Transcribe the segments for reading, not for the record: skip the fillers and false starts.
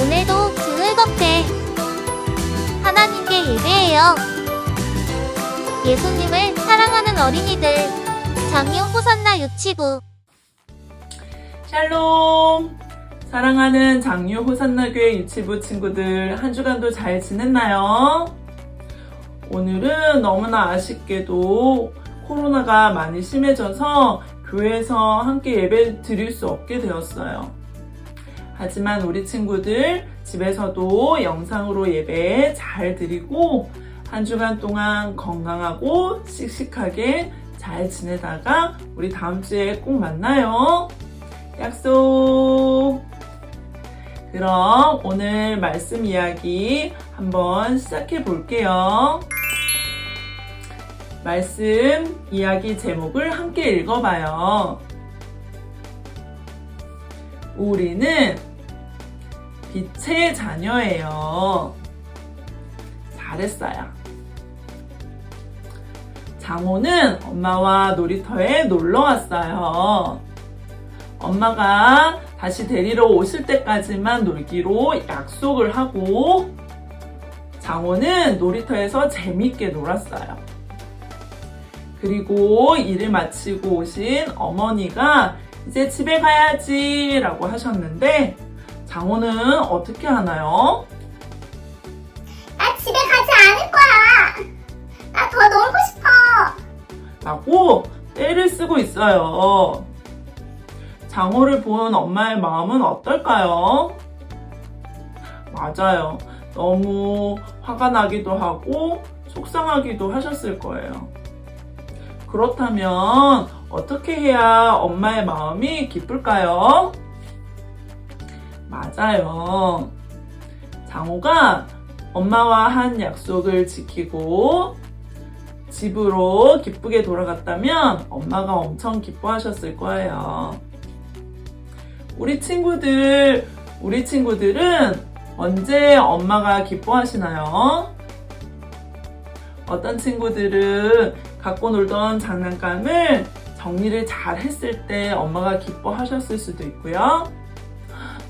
오늘도 즐겁게 하나님께 예배해요. 예수님을 사랑하는 어린이들 장유 호산나 유치부. 샬롬! 사랑하는 장유 호산나 교회 유치부 친구들, 한 주간도 잘 지냈나요? 오늘은 너무나 아쉽게도 코로나가 많이 심해져서 교회에서 함께 예배 드릴 수 없게 되었어요. 하지만 우리 친구들 집에서도 영상으로 예배 잘 드리고 한 주간 동안 건강하고 씩씩하게 잘 지내다가 우리 다음 주에 꼭 만나요. 약속! 그럼 오늘 말씀 이야기 한번 시작해 볼게요. 말씀 이야기 제목을 함께 읽어봐요. 우리는 빛의 자녀예요. 잘했어요. 장호는 엄마와 놀이터에 놀러 왔어요. 엄마가 다시 데리러 오실 때까지만 놀기로 약속을 하고 장호는 놀이터에서 재밌게 놀았어요. 그리고 일을 마치고 오신 어머니가 이제 집에 가야지 라고 하셨는데 장호는 어떻게 하나요? 나 집에 가지 않을 거야. 나 더 놀고 싶어. 라고 떼를 쓰고 있어요. 장호를 본 엄마의 마음은 어떨까요? 맞아요. 너무 화가 나기도 하고 속상하기도 하셨을 거예요. 그렇다면 어떻게 해야 엄마의 마음이 기쁠까요? 맞아요. 장호가 엄마와 한 약속을 지키고 집으로 기쁘게 돌아갔다면 엄마가 엄청 기뻐하셨을 거예요. 우리 친구들은 언제 엄마가 기뻐하시나요? 어떤 친구들은 갖고 놀던 장난감을 정리를 잘 했을 때 엄마가 기뻐하셨을 수도 있고요.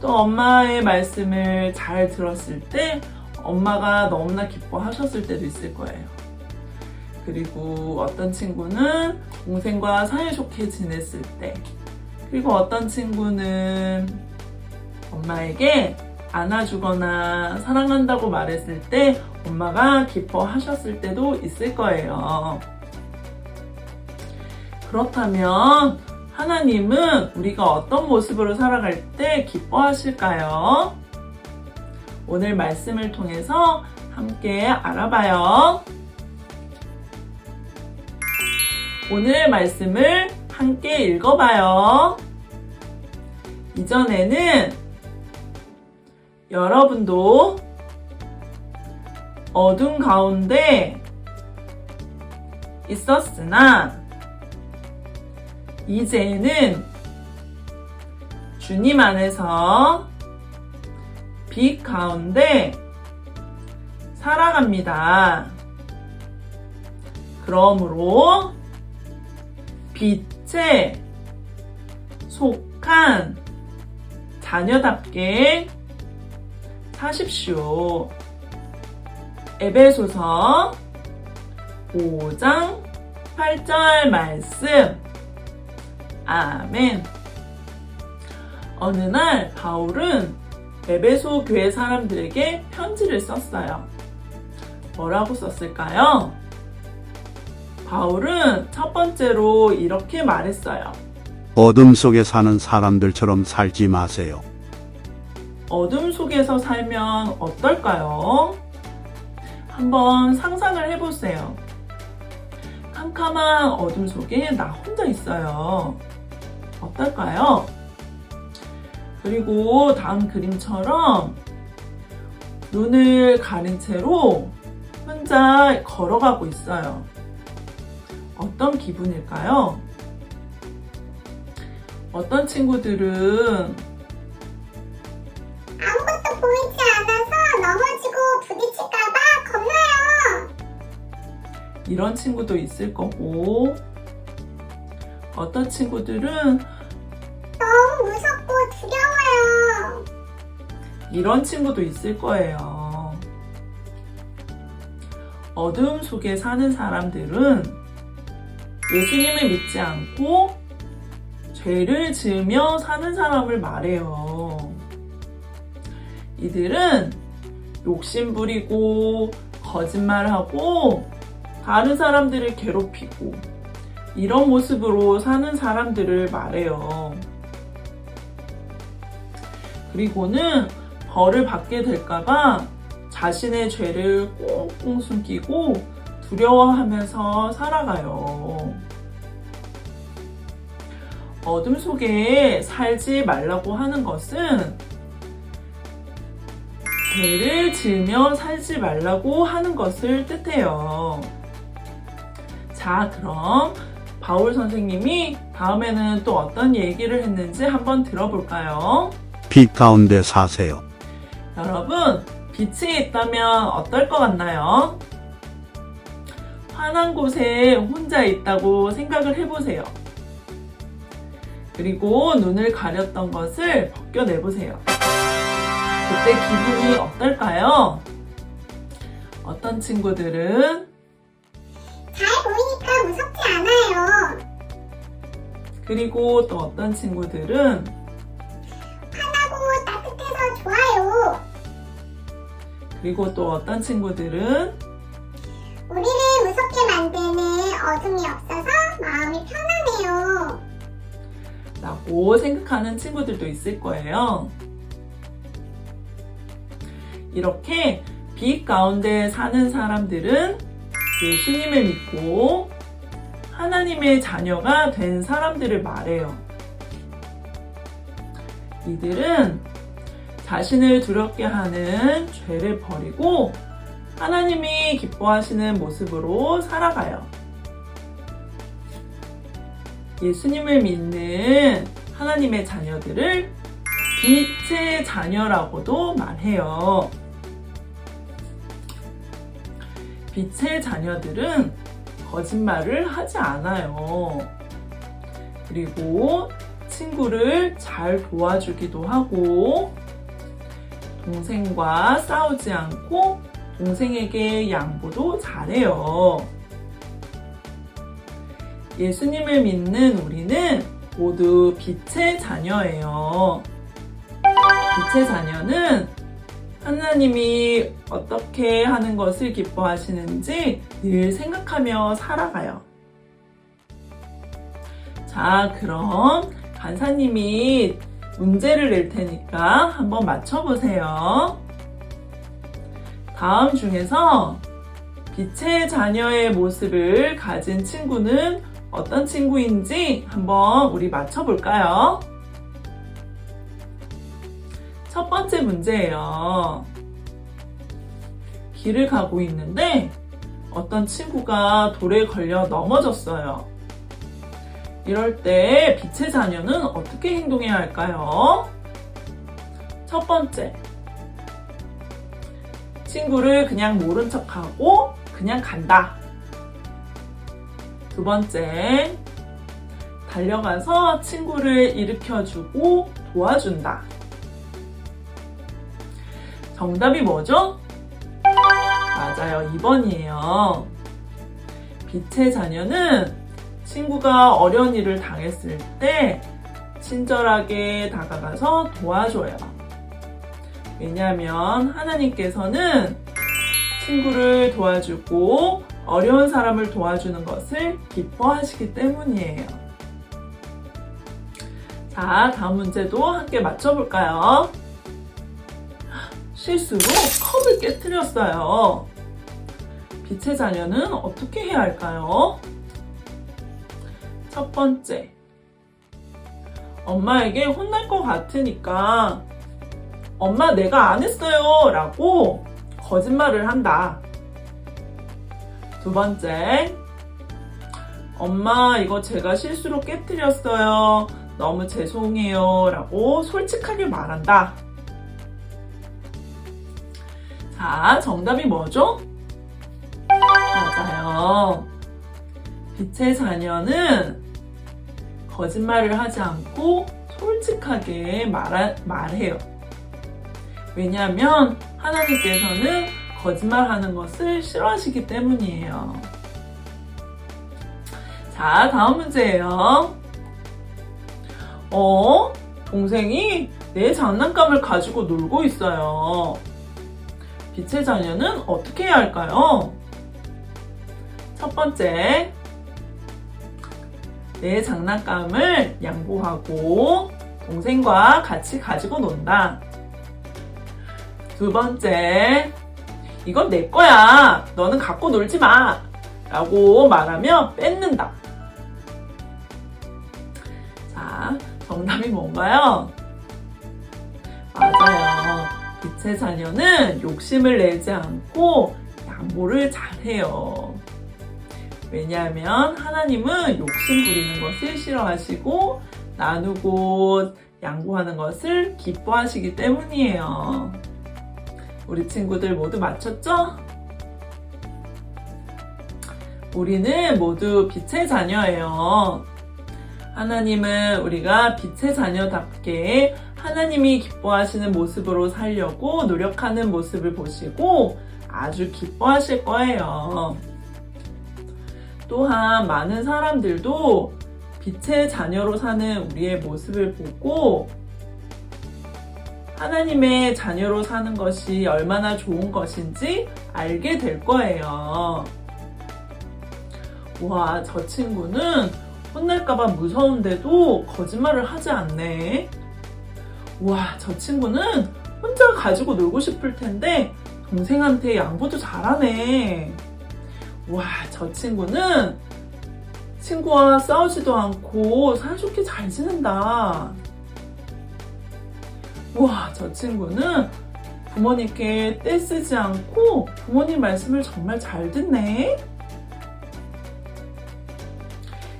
또 엄마의 말씀을 잘 들었을 때 엄마가 너무나 기뻐하셨을 때도 있을 거예요. 그리고 어떤 친구는 동생과 사이좋게 지냈을 때, 그리고 어떤 친구는 엄마에게 안아주거나 사랑한다고 말했을 때 엄마가 기뻐하셨을 때도 있을 거예요. 그렇다면 하나님은 우리가 어떤 모습으로 살아갈 때 기뻐하실까요? 오늘 말씀을 통해서 함께 알아봐요. 오늘 말씀을 함께 읽어봐요. 이전에는 여러분도 어둠 가운데 있었으나 이제는 주님 안에서 빛 가운데 살아갑니다. 그러므로 빛에 속한 자녀답게 사십시오. 에베소서 5장 8절 말씀. 아멘. 어느 날 바울은 에베소 교회 사람들에게 편지를 썼어요. 뭐라고 썼을까요? 바울은 첫 번째로 이렇게 말했어요. 어둠 속에 사는 사람들처럼 살지 마세요. 어둠 속에서 살면 어떨까요? 한번 상상을 해보세요. 캄캄한 어둠 속에 나 혼자 있어요. 어떨까요? 그리고 다음 그림처럼 눈을 가린 채로 혼자 걸어가고 있어요. 어떤 기분일까요? 어떤 친구들은 아무것도 보이지 않아서 넘어지고 부딪힐까봐 겁나요. 이런 친구도 있을 거고, 어떤 친구들은 너무 무섭고 두려워요. 이런 친구도 있을 거예요. 어둠 속에 사는 사람들은 예수님을 믿지 않고 죄를 지으며 사는 사람을 말해요. 이들은 욕심부리고 거짓말하고 다른 사람들을 괴롭히고 이런 모습으로 사는 사람들을 말해요. 그리고는 벌을 받게 될까봐 자신의 죄를 꽁꽁 숨기고 두려워하면서 살아가요. 어둠 속에 살지 말라고 하는 것은 죄를 지으며 살지 말라고 하는 것을 뜻해요. 자, 그럼 바울 선생님이 다음에는 또 어떤 얘기를 했는지 한번 들어볼까요? 빛 가운데 사세요. 여러분, 빛이 있다면 어떨 것 같나요? 환한 곳에 혼자 있다고 생각을 해보세요. 그리고 눈을 가렸던 것을 벗겨내보세요. 그때 기분이 어떨까요? 어떤 친구들은 잘 보이니까 무섭지 않아요. 그리고 또 어떤 친구들은 환하고 따뜻해서 좋아요. 그리고 또 어떤 친구들은 우리를 무섭게 만드는 어둠이 없어서 마음이 편하네요. 라고 생각하는 친구들도 있을 거예요. 이렇게 빛 가운데 사는 사람들은 예수님을 믿고 하나님의 자녀가 된 사람들을 말해요. 이들은 자신을 두렵게 하는 죄를 버리고 하나님이 기뻐하시는 모습으로 살아가요. 예수님을 믿는 하나님의 자녀들을 빛의 자녀라고도 말해요. 빛의 자녀들은 거짓말을 하지 않아요. 그리고 친구를 잘 도와주기도 하고 동생과 싸우지 않고 동생에게 양보도 잘해요. 예수님을 믿는 우리는 모두 빛의 자녀예요. 빛의 자녀는 하나님이 어떻게 하는 것을 기뻐하시는지 늘 생각하며 살아가요. 자, 그럼 간사님이 문제를 낼 테니까 한번 맞춰보세요. 다음 중에서 빛의 자녀의 모습을 가진 친구는 어떤 친구인지 한번 우리 맞춰볼까요? 첫 번째 문제예요. 길을 가고 있는데 어떤 친구가 돌에 걸려 넘어졌어요. 이럴 때 빛의 자녀는 어떻게 행동해야 할까요? 첫 번째, 친구를 그냥 모른 척하고 그냥 간다. 두 번째, 달려가서 친구를 일으켜주고 도와준다. 정답이 뭐죠? 맞아요. 2번이에요. 빛의 자녀는 친구가 어려운 일을 당했을 때 친절하게 다가가서 도와줘요. 왜냐하면 하나님께서는 친구를 도와주고 어려운 사람을 도와주는 것을 기뻐하시기 때문이에요. 자, 다음 문제도 함께 맞춰볼까요? 실수로 컵을 깨뜨렸어요. 빛의 자녀는 어떻게 해야 할까요? 첫 번째, 엄마에게 혼날 것 같으니까 엄마 내가 안 했어요 라고 거짓말을 한다. 두 번째, 엄마 이거 제가 실수로 깨뜨렸어요. 너무 죄송해요 라고 솔직하게 말한다. 자, 정답이 뭐죠? 맞아요. 빛의 자녀는 거짓말을 하지 않고 솔직하게 말해요. 왜냐하면 하나님께서는 거짓말하는 것을 싫어하시기 때문이에요. 자, 다음 문제예요. 동생이 내 장난감을 가지고 놀고 있어요. 빛의 자녀는 어떻게 해야 할까요? 첫 번째, 내 장난감을 양보하고 동생과 같이 가지고 논다. 두 번째, 이건 내 거야. 너는 갖고 놀지 마. 라고 말하며 뺏는다. 자, 정답이 뭔가요? 맞아요. 빛의 자녀는 욕심을 내지 않고 양보를 잘해요. 왜냐하면 하나님은 욕심 부리는 것을 싫어하시고 나누고 양보하는 것을 기뻐하시기 때문이에요. 우리 친구들 모두 맞췄죠? 우리는 모두 빛의 자녀예요. 하나님은 우리가 빛의 자녀답게 하나님이 기뻐하시는 모습으로 살려고 노력하는 모습을 보시고 아주 기뻐하실 거예요. 또한 많은 사람들도 빛의 자녀로 사는 우리의 모습을 보고 하나님의 자녀로 사는 것이 얼마나 좋은 것인지 알게 될 거예요. 와, 저 친구는 혼날까봐 무서운데도 거짓말을 하지 않네. 와, 저 친구는 혼자 가지고 놀고 싶을 텐데 동생한테 양보도 잘하네. 와, 저 친구는 친구와 싸우지도 않고 사이좋게 잘 지낸다. 와, 저 친구는 부모님께 떼쓰지 않고 부모님 말씀을 정말 잘 듣네.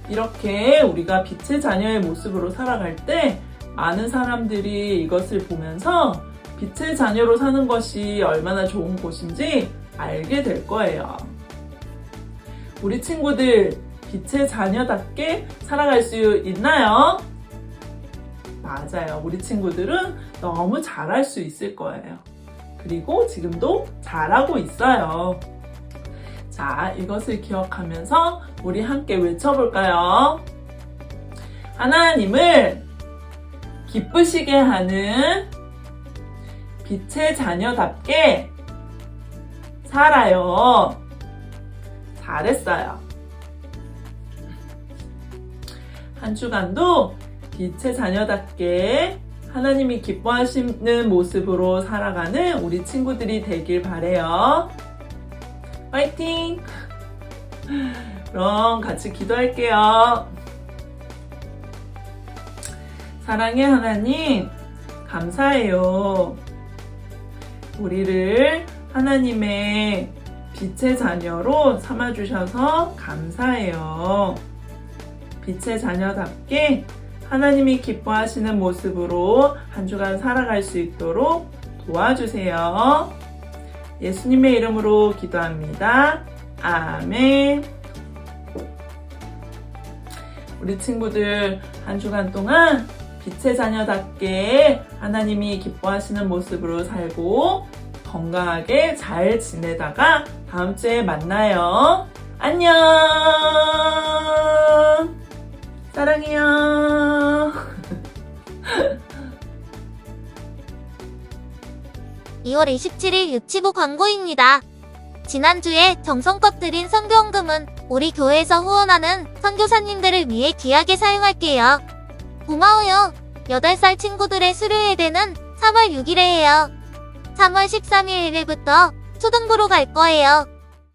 이렇게 우리가 빛의 자녀의 모습으로 살아갈 때 많은 사람들이 이것을 보면서 빛의 자녀로 사는 것이 얼마나 좋은 곳인지 알게 될 거예요. 우리 친구들 빛의 자녀답게 살아갈 수 있나요? 맞아요. 우리 친구들은 너무 잘할 수 있을 거예요. 그리고 지금도 잘하고 있어요. 자, 이것을 기억하면서 우리 함께 외쳐볼까요? 하나님을 기쁘시게 하는 빛의 자녀답게 살아요. 잘했어요. 한 주간도 빛의 자녀답게 하나님이 기뻐하시는 모습으로 살아가는 우리 친구들이 되길 바래요. 화이팅! 그럼 같이 기도할게요. 사랑의 하나님, 감사해요. 우리를 하나님의 빛의 자녀로 삼아주셔서 감사해요. 빛의 자녀답게 하나님이 기뻐하시는 모습으로 한 주간 살아갈 수 있도록 도와주세요. 예수님의 이름으로 기도합니다. 아멘. 우리 친구들 한 주간 동안 빛의 자녀답게 하나님이 기뻐하시는 모습으로 살고 건강하게 잘 지내다가 다음 주에 만나요. 안녕. 사랑해요. 2월 27일 유치부 광고입니다. 지난주에 정성껏 드린 선교헌금은 우리 교회에서 후원하는 선교사님들을 위해 귀하게 사용할게요. 고마워요. 8살 친구들의 수료 예배는 3월 6일에 해요. 3월 13일부터 초등부로 갈 거예요.